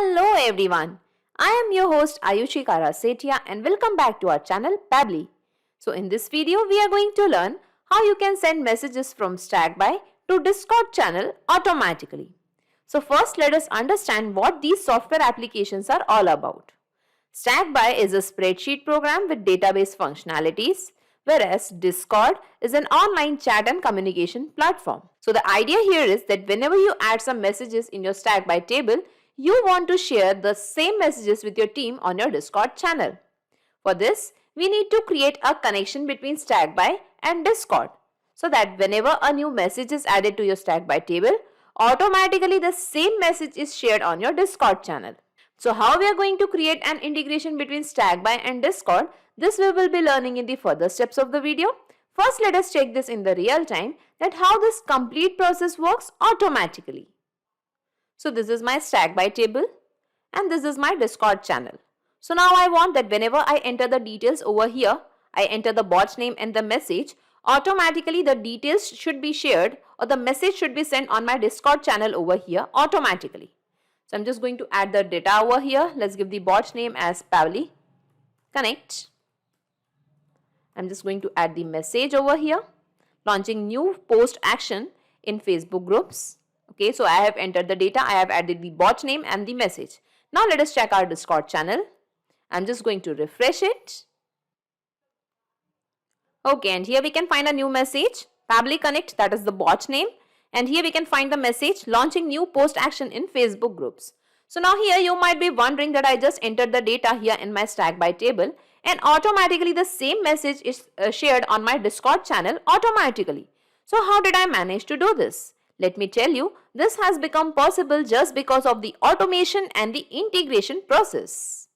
Hello everyone. I am your host Ayushi Karasetia and welcome back to our channel Pabbly. So in this video we are going to learn how you can send messages from Stackby to Discord channel automatically. So first let us understand what these software applications are all about. Stackby is a spreadsheet program with database functionalities, whereas Discord is an online chat and communication platform. So the idea here is that whenever you add some messages in your Stackby table, you want to share the same messages with your team on your Discord channel. For this, we need to create a connection between Stackby and Discord so that whenever a new message is added to your Stackby table, automatically the same message is shared on your Discord channel. So how we are going to create an integration between Stackby and Discord, this we will be learning in the further steps of the video. First, let us check this in the real time that how this complete process works automatically. So this is my Stackby table and this is my Discord channel. So now I want that whenever I enter the details over here, I enter the bot name and the message, automatically the details should be shared or the message should be sent on my Discord channel over here automatically. So I'm just going to add the data over here. Let's give the bot name as Pabbly Connect. I'm just going to add the message over here. Launching new post action in Facebook groups. Okay, so I have entered the data. I have added the bot name and the message. Now let us check our Discord channel. I'm just going to refresh it. Okay, and here we can find a new message. Pabbly Connect, that is the bot name. And here we can find the message launching new post action in Facebook groups. So now here you might be wondering that I just entered the data here in my Stackby table and automatically the same message is shared on my Discord channel automatically. So how did I manage to do this? Let me tell you, this has become possible just because of the automation and the integration process.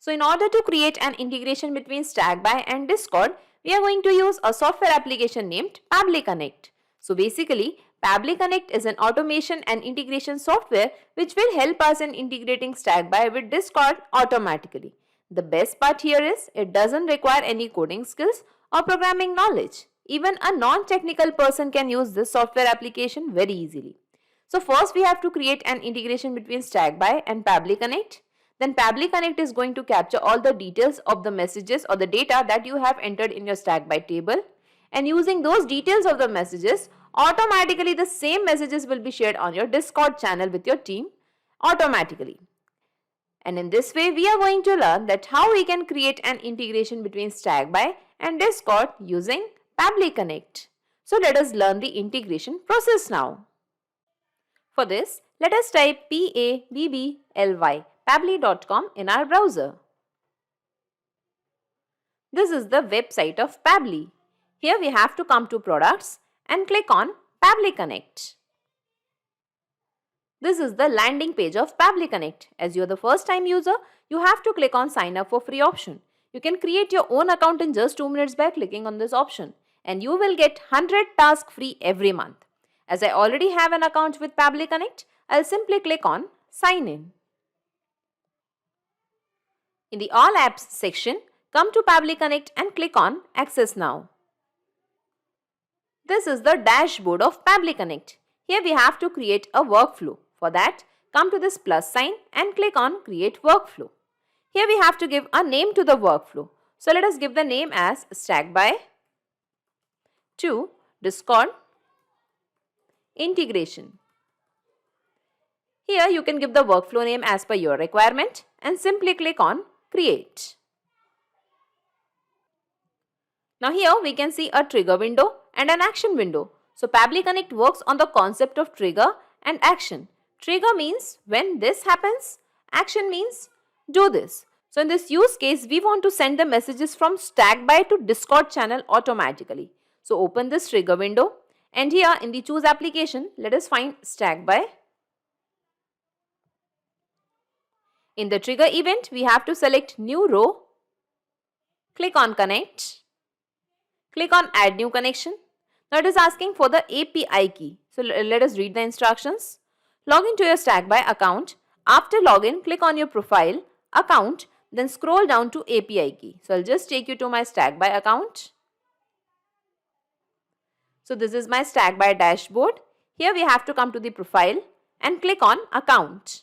So in order to create an integration between Stackby and Discord, we are going to use a software application named Pabbly Connect. So basically, Pabbly Connect is an automation and integration software which will help us in integrating Stackby with Discord automatically. The best part here is it doesn't require any coding skills or programming knowledge. Even a non-technical person can use this software application very easily. So first we have to create an integration between Stackby and Pabbly Connect. Then Pabbly Connect is going to capture all the details of the messages or the data that you have entered in your Stackby table. And using those details of the messages, automatically the same messages will be shared on your Discord channel with your team automatically. And in this way, we are going to learn that how we can create an integration between Stackby and Discord using Pabbly Connect. So let us learn the integration process now. For this, let us type Pabbly, pabbly.com in our browser. This is the website of Pabbly. Here we have to come to products and click on Pabbly Connect. This is the landing page of Pabbly Connect. As you are the first time user, you have to click on sign up for free option. You can create your own account in just 2 minutes by clicking on this option and you will get 100 tasks free every month. As I already have an account with Pabbly Connect, I'll simply click on sign in. In the all apps section, come to Pabbly Connect and click on access now. This is the dashboard of Pabbly Connect. Here we have to create a workflow. For that, come to this plus sign and click on create workflow. Here we have to give a name to the workflow. So let us give the name as Stackby to Discord integration. Here you can give the workflow name as per your requirement and simply click on create. Now here we can see a trigger window and an action window. So Pabbly Connect works on the concept of trigger and action. Trigger means when this happens, action means do this. So in this use case, we want to send the messages from Stackby to Discord channel automatically. So open this trigger window and here in the choose application, let us find Stackby. In the trigger event, we have to select new row, click on connect, click on add new connection. Now it is asking for the API key. So let us read the instructions. Log into your Stackby account. After login, click on your profile, account, then scroll down to API key. So I'll just take you to my Stackby account. So this is my Stackby dashboard. Here we have to come to the profile and click on account.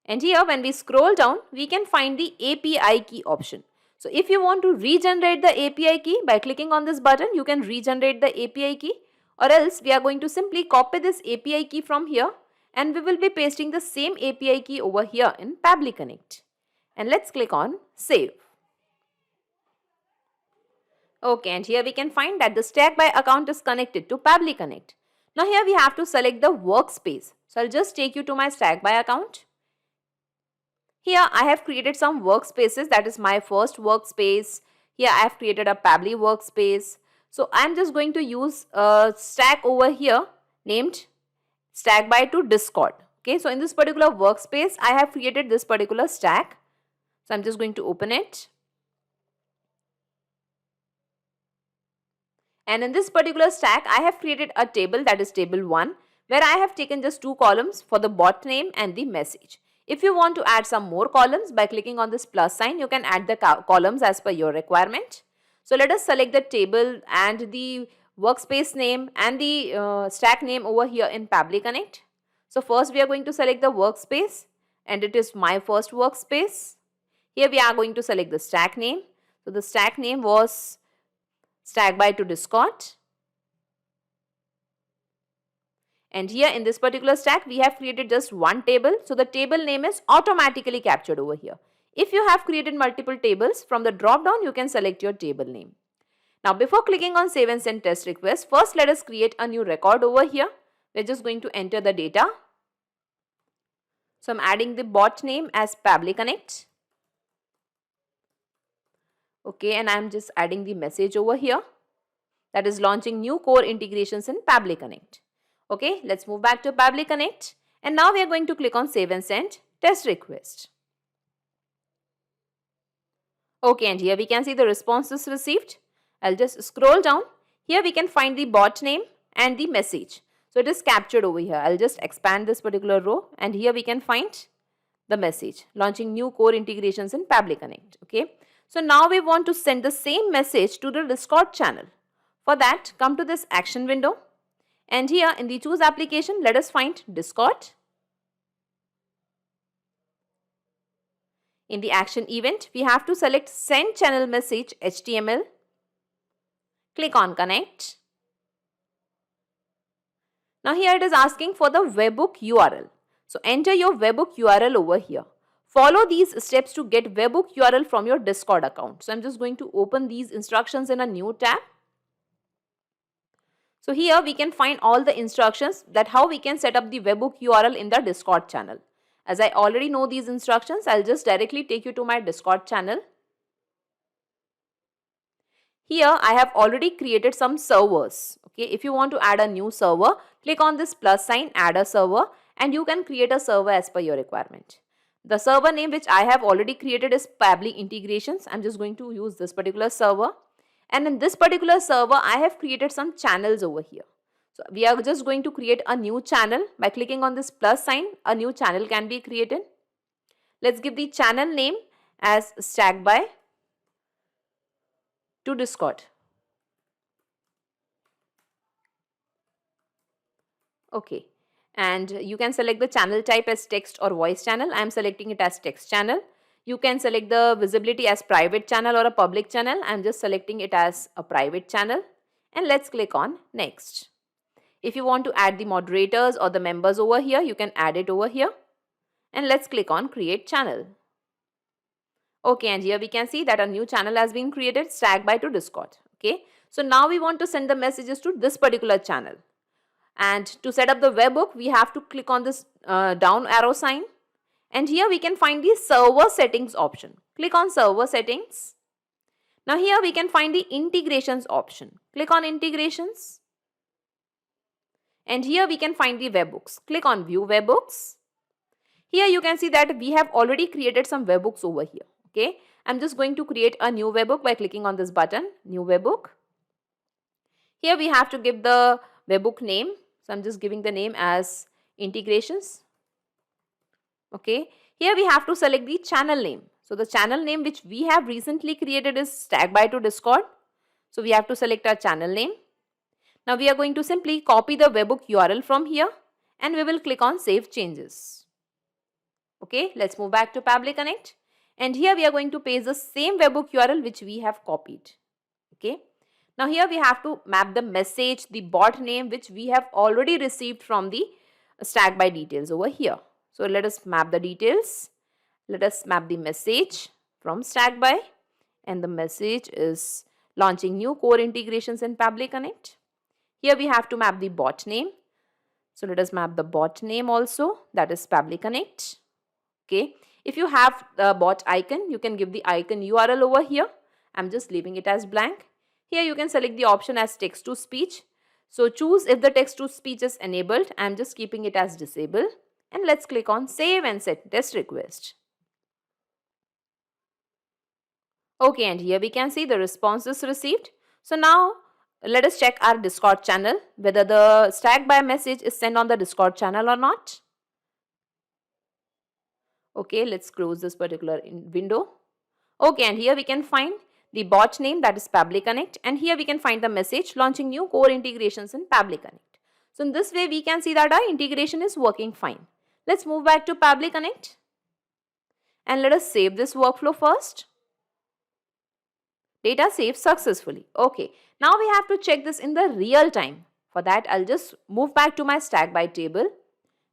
And here when we scroll down, we can find the API key option. So if you want to regenerate the API key by clicking on this button, you can regenerate the API key, or else we are going to simply copy this API key from here and we will be pasting the same API key over here in Pabbly Connect. And let's click on save. Okay, and here we can find that the StackBy account is connected to Pabbly Connect. Now here we have to select the workspace. So I'll just take you to my StackBy account. Here I have created some workspaces, that is my first workspace. Here I have created a Pabbly workspace. So I'm just going to use a stack over here named StackBy to Discord. Okay, so in this particular workspace, I have created this particular stack. So I'm just going to open it. And in this particular stack, I have created a table, that is table 1, where I have taken just 2 columns for the bot name and the message. If you want to add some more columns, by clicking on this plus sign, you can add the columns as per your requirement. So let us select the table and the workspace name and the stack name over here in Pabbly Connect. So first we are going to select the workspace, and it is my first workspace. Here we are going to select the stack name. So the stack name was StackBy to Discord. And here in this particular stack, we have created just one table. So the table name is automatically captured over here. If you have created multiple tables, from the drop down, you can select your table name. Now before clicking on save and send test request, first let us create a new record over here. We're just going to enter the data. So I'm adding the bot name as Pabbly Connect. Okay, and I'm just adding the message over here, that is launching new core integrations in Pabbly Connect. Okay, let's move back to Pabbly Connect, and now we are going to click on save and send test request. Okay, and here we can see the responses received. I'll just scroll down. Here we can find the bot name and the message. So it is captured over here. I'll just expand this particular row, and here we can find the message launching new core integrations in Pabbly Connect. Okay. So now we want to send the same message to the Discord channel. For that, come to this action window, and here in the choose application, let us find Discord. In the action event, we have to select send channel message HTML. Click on connect. Now here it is asking for the webhook URL. So enter your webhook URL over here. Follow these steps to get webhook URL from your Discord account. So I'm just going to open these instructions in a new tab. So here we can find all the instructions that how we can set up the webhook URL in the Discord channel. As I already know these instructions, I'll just directly take you to my Discord channel. Here I have already created some servers. Okay, if you want to add a new server, click on this plus sign, add a server, and you can create a server as per your requirement. The server name which I have already created is Pabbly Integrations. I'm just going to use this particular server. And in this particular server, I have created some channels over here. So we are just going to create a new channel. By clicking on this plus sign, a new channel can be created. Let's give the channel name as StackBy to Discord. Okay. And you can select the channel type as text or voice channel. I am selecting it as text channel. You can select the visibility as private channel or a public channel. I am just selecting it as a private channel. And let's click on next. If you want to add the moderators or the members over here, you can add it over here. And let's click on create channel. Okay, and here we can see that a new channel has been created, StackBy to Discord. Okay, so now we want to send the messages to this particular channel. And to set up the webhook, we have to click on this down arrow sign. And here we can find the server settings option. Click on server settings. Now here we can find the integrations option. Click on integrations. And here we can find the webhooks. Click on view webhooks. Here you can see that we have already created some webhooks over here. Okay, I'm just going to create a new webhook by clicking on this button, new webhook. Here we have to give the webhook name. So I'm just giving the name as integrations. Okay, here we have to select the channel name. So the channel name which we have recently created is StackBy to Discord. So we have to select our channel name. Now we are going to simply copy the webhook URL from here and we will click on save changes. Okay, let's move back to Pabbly Connect. And here we are going to paste the same webhook URL which we have copied. Okay. Now here we have to map the message, the bot name which we have already received from the stack by details over here. So let us map the details. Let us map the message from stack by, and the message is launching new core integrations in Pabbly Connect. Here we have to map the bot name. So let us map the bot name also, that is Pabbly Connect. Okay. If you have the bot icon, you can give the icon URL over here. I'm just leaving it as blank. Here you can select the option as text to speech. So choose if the text to speech is enabled. I'm just keeping it as disabled. And let's click on save and set test request. Okay, and here we can see the response is received. So now let us check our Discord channel whether the stack by message is sent on the Discord channel or not. Okay, let's close this particular window. Okay, and here we can find the bot name, that is Pabbly Connect, and here we can find the message launching new core integrations in Pabbly Connect. So in this way we can see that our integration is working fine. Let's move back to Pabbly Connect and let us save this workflow first. Data saved successfully. Okay, now we have to check this in the real time. For that I'll just move back to my stack by table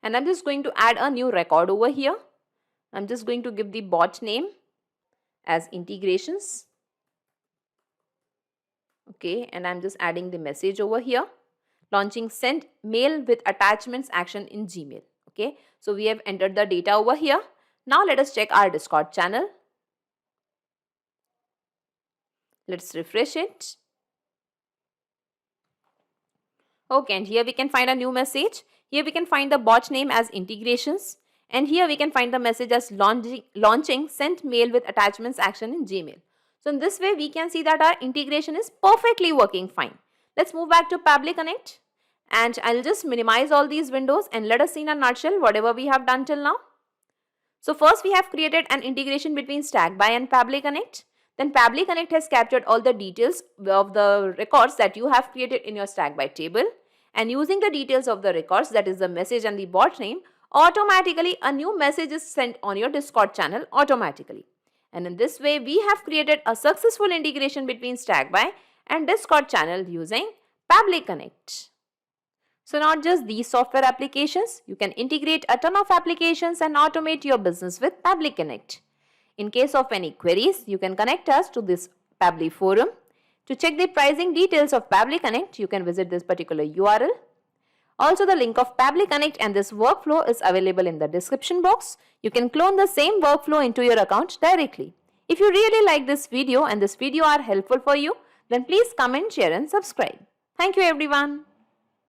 and I'm just going to add a new record over here. I'm just going to give the bot name as integrations. Okay, and I'm just adding the message over here. Launching send mail with attachments action in Gmail. Okay, so we have entered the data over here. Now let us check our Discord channel. Let's refresh it. Okay, and here we can find a new message. Here we can find the bot name as integrations. And here we can find the message as launching sent mail with attachments action in Gmail. So in this way we can see that our integration is perfectly working fine. Let's move back to Pabbly Connect and I'll just minimize all these windows and let us see in a nutshell whatever we have done till now. So first we have created an integration between StackBy and Pabbly Connect. Then Pabbly Connect has captured all the details of the records that you have created in your StackBy table, and using the details of the records, that is the message and the bot name, automatically a new message is sent on your Discord channel automatically. And in this way we have created a successful integration between StackBy and Discord channel using Pabbly Connect. So not just these software applications, you can integrate a ton of applications and automate your business with Pabbly Connect. In case of any queries, you can connect us to this Pabbly forum. To check the pricing details of Pabbly Connect, you can visit this particular URL. Also, the link of Pabbly Connect and this workflow is available in the description box. You can clone the same workflow into your account directly. If you really like this video and this video are helpful for you, then please comment, share and subscribe. Thank you everyone.